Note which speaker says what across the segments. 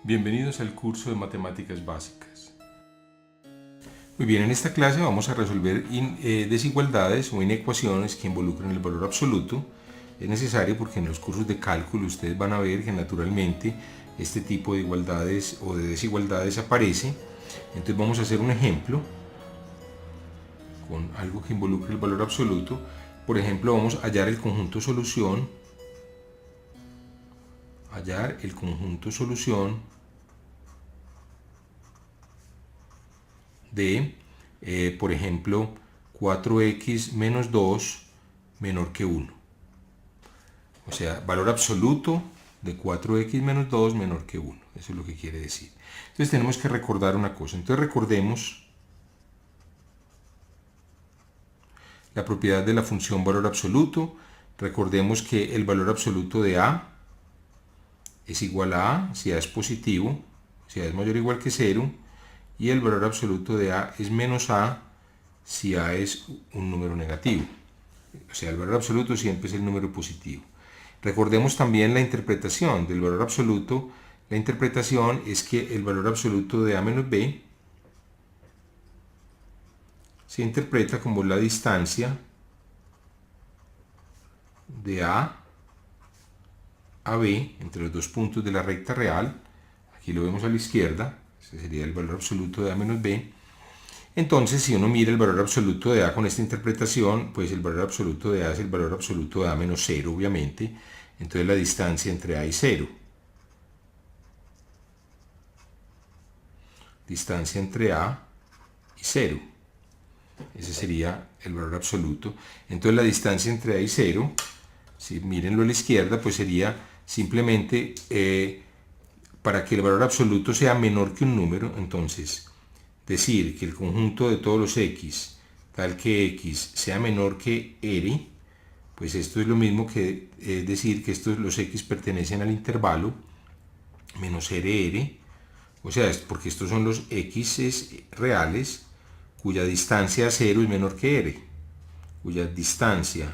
Speaker 1: Bienvenidos al curso de Matemáticas Básicas. Muy bien, en esta clase vamos a resolver desigualdades o inecuaciones que involucran el valor absoluto. Es necesario porque en los cursos de cálculo ustedes van a ver que naturalmente este tipo de igualdades o de desigualdades aparece. Entonces vamos a hacer un ejemplo con algo que involucre el valor absoluto. Por ejemplo, vamos a hallar el conjunto solución. De, por ejemplo, 4x menos 2 menor que 1. O sea, valor absoluto de 4x menos 2 menor que 1. Eso es lo que quiere decir. Entonces tenemos que recordar una cosa. Entonces recordemos la propiedad de la función valor absoluto. Recordemos que el valor absoluto de a es igual a a si a es positivo, si a es mayor o igual que 0, y el valor absoluto de a es menos a si a es un número negativo. O sea, el valor absoluto siempre es el número positivo. Recordemos también la interpretación del valor absoluto. La interpretación es que el valor absoluto de a menos b se interpreta como la distancia de a b entre los dos puntos de la recta real. Aquí lo vemos a la izquierda. Ese sería el valor absoluto de a menos b. Entonces, si uno mira el valor absoluto de a con esta interpretación, pues el valor absoluto de a es el valor absoluto de a menos 0, obviamente. Entonces la distancia entre a y 0. Distancia entre a y 0. Ese sería el valor absoluto. Entonces la distancia entre a y 0, si mírenlo a la izquierda, pues sería simplemente para que el valor absoluto sea menor que un número, entonces decir que el conjunto de todos los x, tal que x sea menor que r, pues esto es lo mismo que decir que los x pertenecen al intervalo menos rr, o sea, porque estos son los x reales cuya distancia a 0 es menor que r, cuya distancia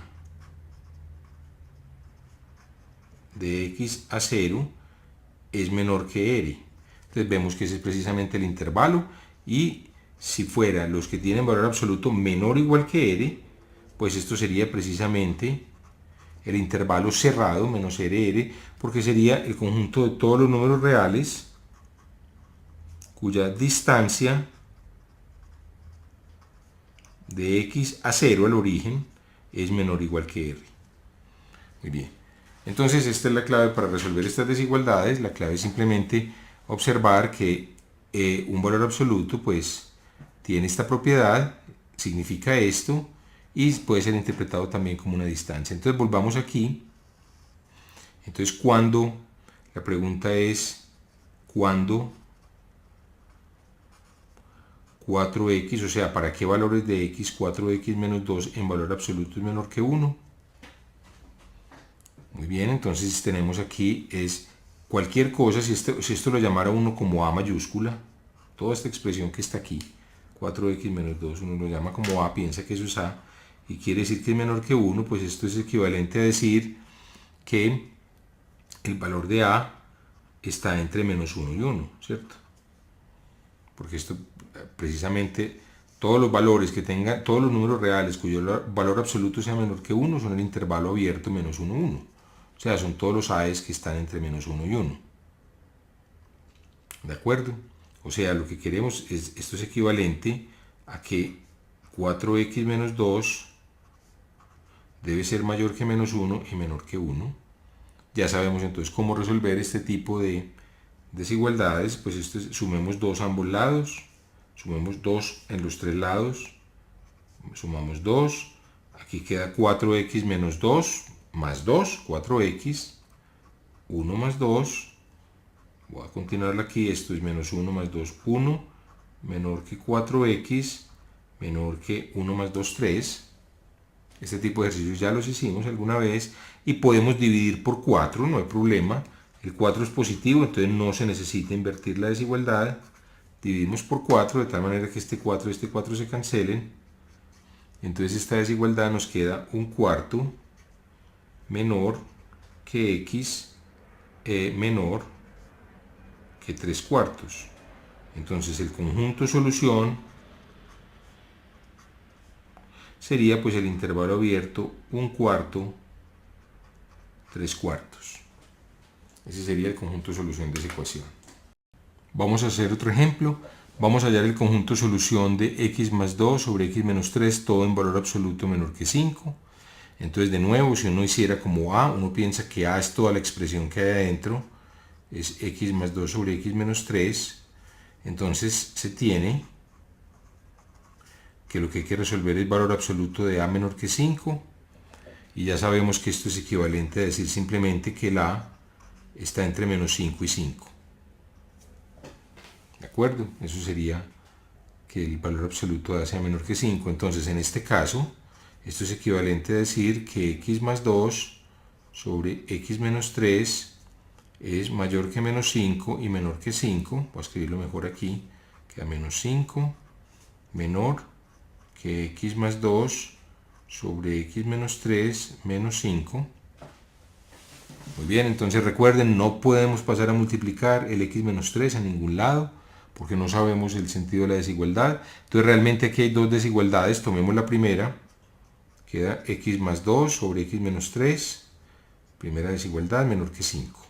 Speaker 1: de x a 0 es menor que r. Entonces vemos que ese es precisamente el intervalo, y si fuera los que tienen valor absoluto menor o igual que r, pues esto sería precisamente el intervalo cerrado menos rr, porque sería el conjunto de todos los números reales cuya distancia de x a 0 al origen es menor o igual que r. Muy bien. Entonces esta es la clave para resolver estas desigualdades. La clave es simplemente observar que un valor absoluto pues tiene esta propiedad, significa esto, y puede ser interpretado también como una distancia. Entonces volvamos aquí. Entonces la pregunta es ¿cuándo 4x, o sea, ¿para qué valores de x 4x menos 2 en valor absoluto es menor que 1? Muy bien, entonces tenemos aquí es cualquier cosa, si esto lo llamara uno como a mayúscula, toda esta expresión que está aquí, 4x menos 2, uno lo llama como a, piensa que eso es a, y quiere decir que es menor que 1, pues esto es equivalente a decir que el valor de a está entre menos 1 y 1, ¿cierto? Porque esto precisamente todos los valores que tengan, todos los números reales cuyo valor absoluto sea menor que 1 son el intervalo abierto menos 1, 1. O sea, son todos los a's que están entre menos 1 y 1. ¿De acuerdo? O sea, lo que queremos es, esto es equivalente a que 4x menos 2 debe ser mayor que menos 1 y menor que 1. Ya sabemos entonces cómo resolver este tipo de desigualdades. Pues esto es, sumemos 2 a ambos lados, sumemos 2 en los tres lados, sumamos 2, aquí queda 4x menos 2 más 2, 4x, 1 más 2, voy a continuarla aquí, esto es menos 1 más 2, 1, menor que 4x, menor que 1 más 2, 3. Este tipo de ejercicios ya los hicimos alguna vez, y podemos dividir por 4, no hay problema. El 4 es positivo, entonces no se necesita invertir la desigualdad. Dividimos por 4 de tal manera que este 4 y este 4 se cancelen. Entonces esta desigualdad nos queda un cuarto menor que x menor que 3/4. Entonces el conjunto solución sería pues el intervalo abierto 1/4, 3/4. Ese sería el conjunto solución de esa ecuación. Vamos a hacer otro ejemplo. Vamos a hallar el conjunto solución de x más 2 sobre x menos 3, todo en valor absoluto menor que 5. Entonces, de nuevo, si uno hiciera como a, uno piensa que a es toda la expresión que hay adentro, es x más 2 sobre x menos 3. Entonces, se tiene que lo que hay que resolver es valor absoluto de a menor que 5. Y ya sabemos que esto es equivalente a decir simplemente que el a está entre menos 5 y 5. ¿De acuerdo? Eso sería que el valor absoluto de a sea menor que 5. Entonces, en este caso, esto es equivalente a decir que x más 2 sobre x menos 3 es mayor que menos 5 y menor que 5. Voy a escribirlo mejor aquí. Queda menos 5 menor que x más 2 sobre x menos 3 menos 5. Muy bien, entonces recuerden, no podemos pasar a multiplicar el x menos 3 a ningún lado, porque no sabemos el sentido de la desigualdad. Entonces realmente aquí hay dos desigualdades. Tomemos la primera, queda x más 2 sobre x menos 3, primera desigualdad, menor que 5.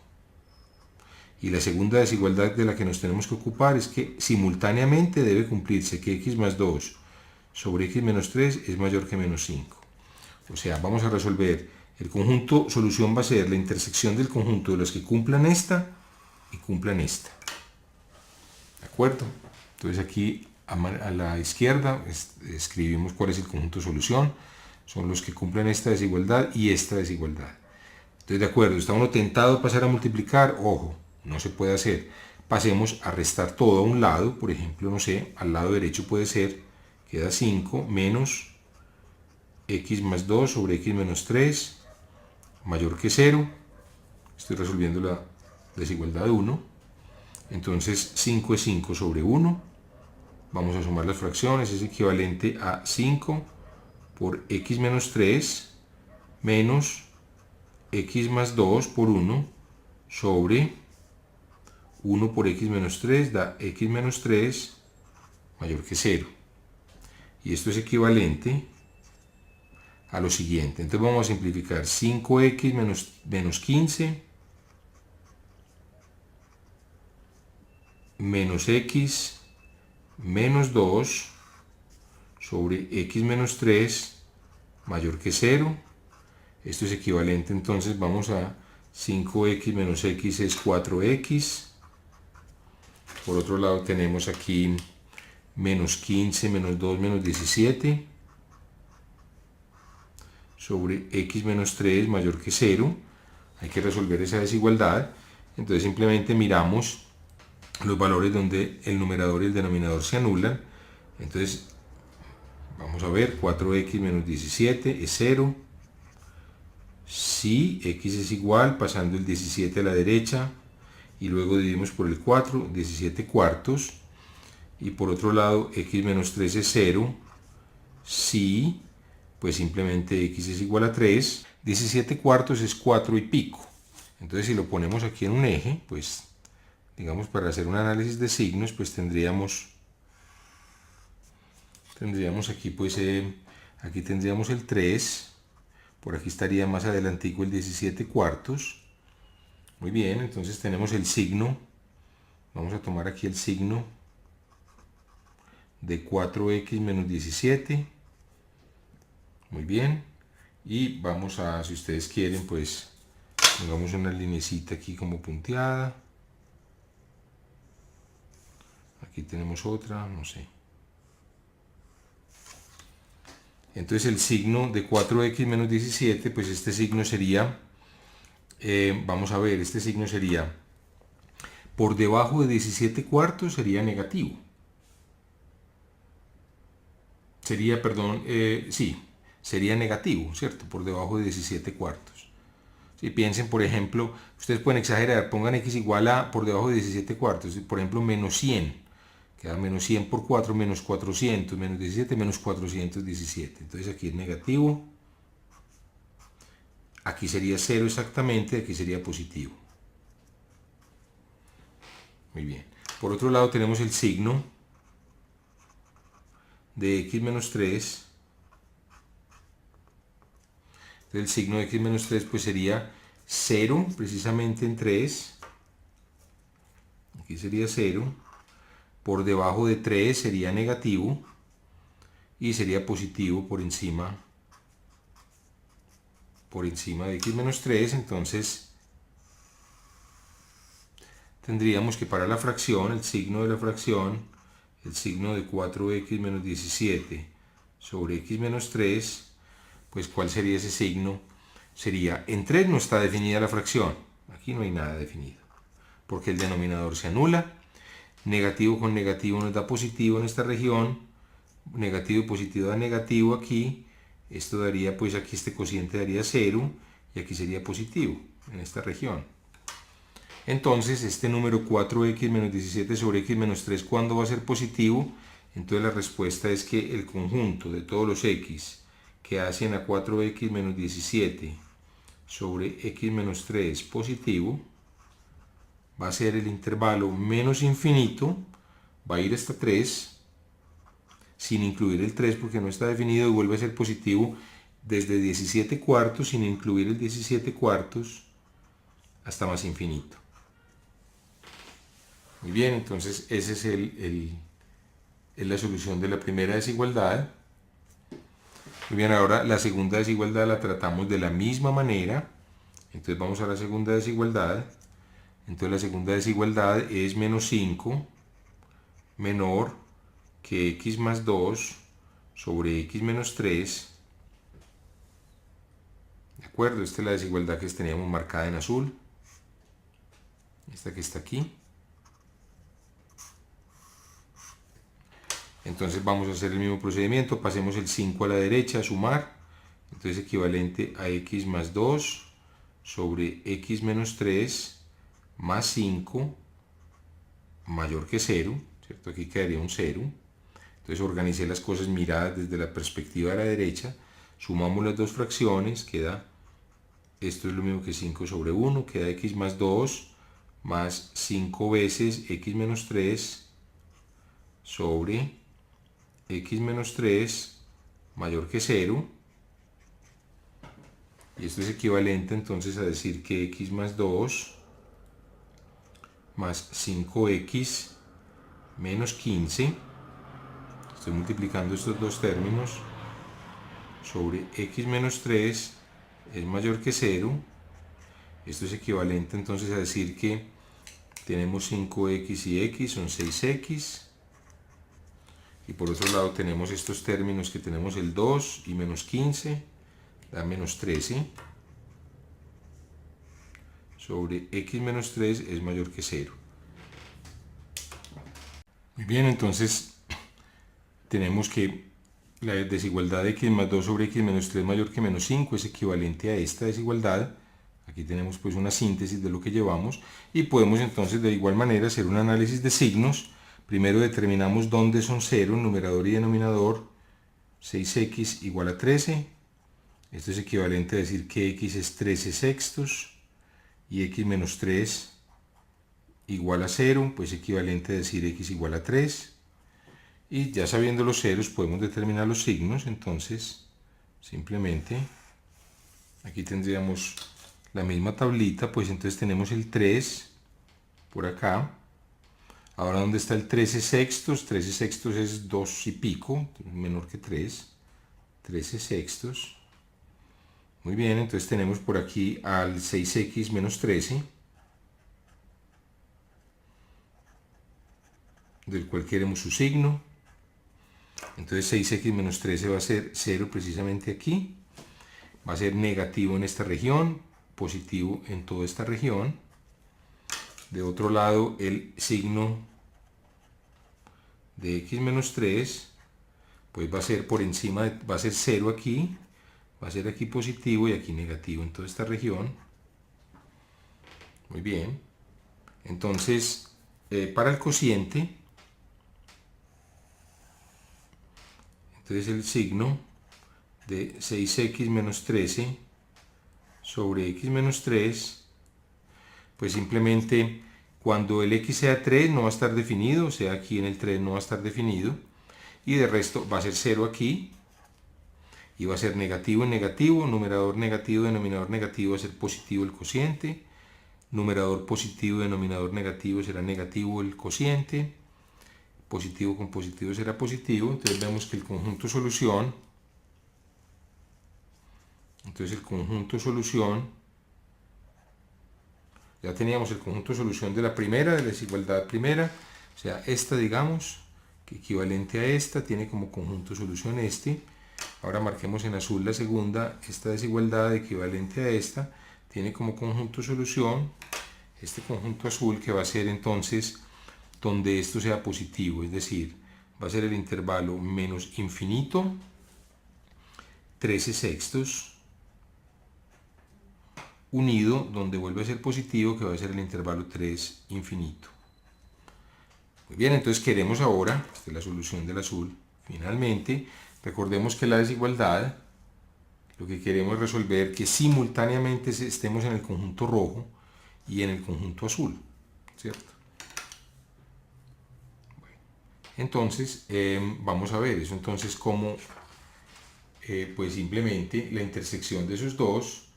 Speaker 1: Y la segunda desigualdad de la que nos tenemos que ocupar es que simultáneamente debe cumplirse que x más 2 sobre x menos 3 es mayor que menos 5. O sea, vamos a resolver, el conjunto solución va a ser la intersección del conjunto de los que cumplan esta y cumplan esta. ¿De acuerdo? Entonces aquí a la izquierda escribimos cuál es el conjunto solución. Son los que cumplen esta desigualdad y esta desigualdad. Entonces, de acuerdo, está uno tentado a pasar a multiplicar. Ojo, no se puede hacer. Pasemos a restar todo a un lado. Por ejemplo, no sé, al lado derecho puede ser, queda 5 menos x más 2 sobre x menos 3 mayor que 0. Estoy resolviendo la desigualdad de 1. Entonces 5 es 5 sobre 1. Vamos a sumar las fracciones. Es equivalente a 5 por x menos 3 menos x más 2 por 1 sobre 1 por x menos 3 da x menos 3 mayor que 0. Y esto es equivalente a lo siguiente. Entonces vamos a simplificar 5x menos 15 menos x menos 2 sobre x menos 3 mayor que 0. Esto es equivalente, entonces vamos a 5x menos x es 4x. Por otro lado tenemos aquí menos 15 menos 2 menos 17 sobre x menos 3 mayor que 0. Hay que resolver esa desigualdad. Entonces simplemente miramos los valores donde el numerador y el denominador se anulan. Entonces vamos a ver, 4x menos 17 es 0. Si x es igual, pasando el 17 a la derecha y luego dividimos por el 4, 17 cuartos. Y por otro lado, x menos 3 es 0. Si, pues simplemente x es igual a 3. 17 cuartos es 4 y pico. Entonces si lo ponemos aquí en un eje, pues digamos para hacer un análisis de signos, pues tendríamos aquí pues aquí tendríamos el 3. Por aquí estaría más adelantico el 17 cuartos. Muy bien, entonces tenemos el signo. Vamos a tomar aquí el signo de 4x menos 17. Muy bien. Y vamos a, si ustedes quieren, pues pongamos una linecita aquí como punteada. Aquí tenemos otra, no sé. Entonces el signo de 4x menos 17, pues este signo sería, vamos a ver, este signo sería por debajo de 17 cuartos sería negativo. Sería, perdón, sí, sería negativo, ¿cierto? Por debajo de 17 cuartos. Si piensen, por ejemplo, ustedes pueden exagerar, pongan x igual a por debajo de 17 cuartos, por ejemplo, menos 100. Queda menos 100 por 4, menos 400, menos 17, menos 417. Entonces aquí es negativo. Aquí sería 0 exactamente, aquí sería positivo. Muy bien. Por otro lado tenemos el signo de x menos 3. Entonces el signo de x menos 3 pues sería 0 precisamente en 3. Aquí sería 0. Por debajo de 3 sería negativo. Y sería positivo por encima de x menos 3. Entonces tendríamos que para la fracción, el signo de la fracción, el signo de 4x menos 17 sobre x menos 3, pues ¿cuál sería ese signo? Sería, en 3 no está definida la fracción, aquí no hay nada definido, porque el denominador se anula, negativo con negativo nos da positivo en esta región, negativo y positivo da negativo aquí, esto daría, pues aquí este cociente daría 0, y aquí sería positivo en esta región. Entonces, este número 4x menos 17 sobre x menos 3, ¿cuándo va a ser positivo? Entonces la respuesta es que el conjunto de todos los x que hacen a 4x menos 17 sobre x menos 3 positivo va a ser el intervalo menos infinito, va a ir hasta 3, sin incluir el 3 porque no está definido, y vuelve a ser positivo desde 17 cuartos, sin incluir el 17 cuartos, hasta más infinito. Muy bien, entonces esa es la solución de la primera desigualdad. Muy bien, ahora la segunda desigualdad la tratamos de la misma manera. Entonces vamos a la segunda desigualdad. Entonces la segunda desigualdad es menos 5 menor que x más 2 sobre x menos 3. ¿De acuerdo? Esta es la desigualdad que teníamos marcada en azul. Esta que está aquí. Entonces vamos a hacer el mismo procedimiento, pasemos el 5 a la derecha, a sumar, entonces equivalente a x más 2 sobre x menos 3 más 5 mayor que 0, ¿cierto? Aquí quedaría un 0. Entonces organicé las cosas miradas desde la perspectiva de la derecha, sumamos las dos fracciones, queda, esto es lo mismo que 5 sobre 1, queda x más 2 más 5 veces x menos 3 sobre x menos 3 mayor que 0, y esto es equivalente entonces a decir que x más 2 más 5x menos 15, estoy multiplicando estos dos términos, sobre x menos 3 es mayor que 0, esto es equivalente entonces a decir que tenemos 5x y x son 6x, y por otro lado tenemos estos términos que tenemos el 2 y menos 15, da menos 13, sobre x menos 3 es mayor que 0. Muy bien, entonces tenemos que la desigualdad de x más 2 sobre x menos 3 mayor que menos 5 es equivalente a esta desigualdad. Aquí tenemos pues una síntesis de lo que llevamos, y podemos entonces de igual manera hacer un análisis de signos. Primero determinamos dónde son 0, numerador y denominador, 6x igual a 13. Esto es equivalente a decir que x es 13 sextos y x menos 3 igual a 0, pues equivalente a decir x igual a 3. Y ya sabiendo los ceros podemos determinar los signos, entonces simplemente aquí tendríamos la misma tablita, pues entonces tenemos el 3 por acá. Ahora, ¿dónde está el 13 sextos? 13 sextos es 2 y pico, menor que 3. 13 sextos. Muy bien, entonces tenemos por aquí al 6x menos 13, del cual queremos su signo. Entonces 6x menos 13 va a ser 0 precisamente aquí. Va a ser negativo en esta región, positivo en toda esta región. De otro lado, el signo de x menos 3, pues va a ser por encima, va a ser 0 aquí, va a ser aquí positivo y aquí negativo en toda esta región. Muy bien. Entonces, para el cociente, entonces el signo de 6x menos 13 sobre x menos 3, pues simplemente Cuando el x sea 3 no va a estar definido, o sea aquí en el 3 no va a estar definido, y de resto va a ser 0 aquí, y va a ser negativo en negativo, numerador negativo, denominador negativo va a ser positivo el cociente, numerador positivo, denominador negativo será negativo el cociente, positivo con positivo será positivo, entonces vemos que el conjunto solución, ya teníamos el conjunto solución de la primera, de la desigualdad primera, o sea, esta digamos, que equivalente a esta, tiene como conjunto solución este. Ahora marquemos en azul la segunda, esta desigualdad equivalente a esta, tiene como conjunto solución este conjunto azul, que va a ser entonces donde esto sea positivo, es decir, va a ser el intervalo menos infinito, 13 sextos, unido, donde vuelve a ser positivo, que va a ser el intervalo 3 infinito. Muy bien, entonces queremos ahora, esta es la solución del azul, finalmente, recordemos que la desigualdad, lo que queremos es resolver que simultáneamente estemos en el conjunto rojo y en el conjunto azul, ¿cierto? Bueno, entonces, vamos a ver eso, entonces cómo, pues simplemente la intersección de esos dos,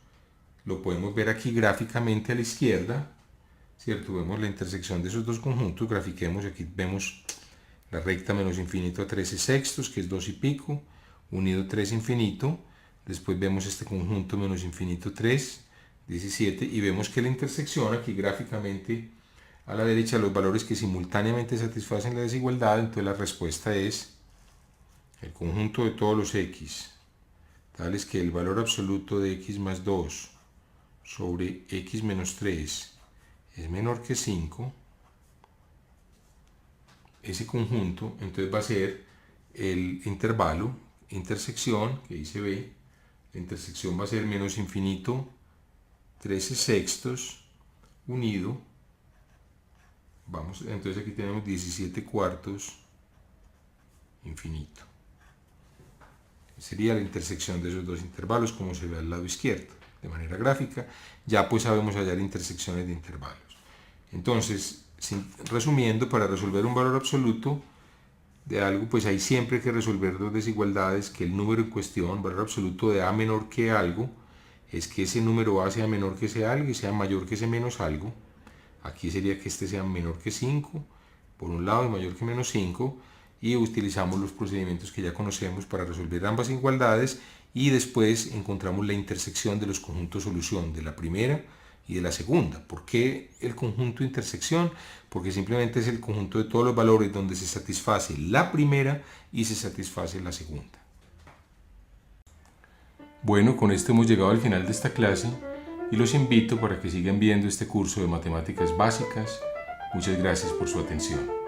Speaker 1: lo podemos ver aquí gráficamente a la izquierda, ¿cierto? Vemos la intersección de esos dos conjuntos, grafiquemos, aquí vemos la recta menos infinito a 13 sextos, que es 2 y pico, unido 3 infinito, después vemos este conjunto menos infinito 3, 17, y vemos que la intersección aquí gráficamente a la derecha, los valores que simultáneamente satisfacen la desigualdad, entonces la respuesta es el conjunto de todos los x, tales que el valor absoluto de x más 2 sobre x menos 3 es menor que 5, ese conjunto entonces va a ser el intervalo, intersección, que dice B, la intersección va a ser menos infinito 13 sextos unido, vamos, entonces aquí tenemos 17 cuartos infinito. Sería la intersección de esos dos intervalos, como se ve al lado izquierdo, de manera gráfica. Ya pues sabemos hallar intersecciones de intervalos. Entonces, resumiendo, para resolver un valor absoluto de algo, pues hay siempre que resolver dos desigualdades, que el número en cuestión, valor absoluto de a menor que algo, es que ese número a sea menor que ese algo y sea mayor que ese menos algo. Aquí sería que este sea menor que 5, por un lado, y mayor que menos 5, y utilizamos los procedimientos que ya conocemos para resolver ambas igualdades, y después encontramos la intersección de los conjuntos solución de la primera y de la segunda. ¿Por qué el conjunto intersección? Porque simplemente es el conjunto de todos los valores donde se satisface la primera y se satisface la segunda. Bueno, con esto hemos llegado al final de esta clase y los invito para que sigan viendo este curso de matemáticas básicas. Muchas gracias por su atención.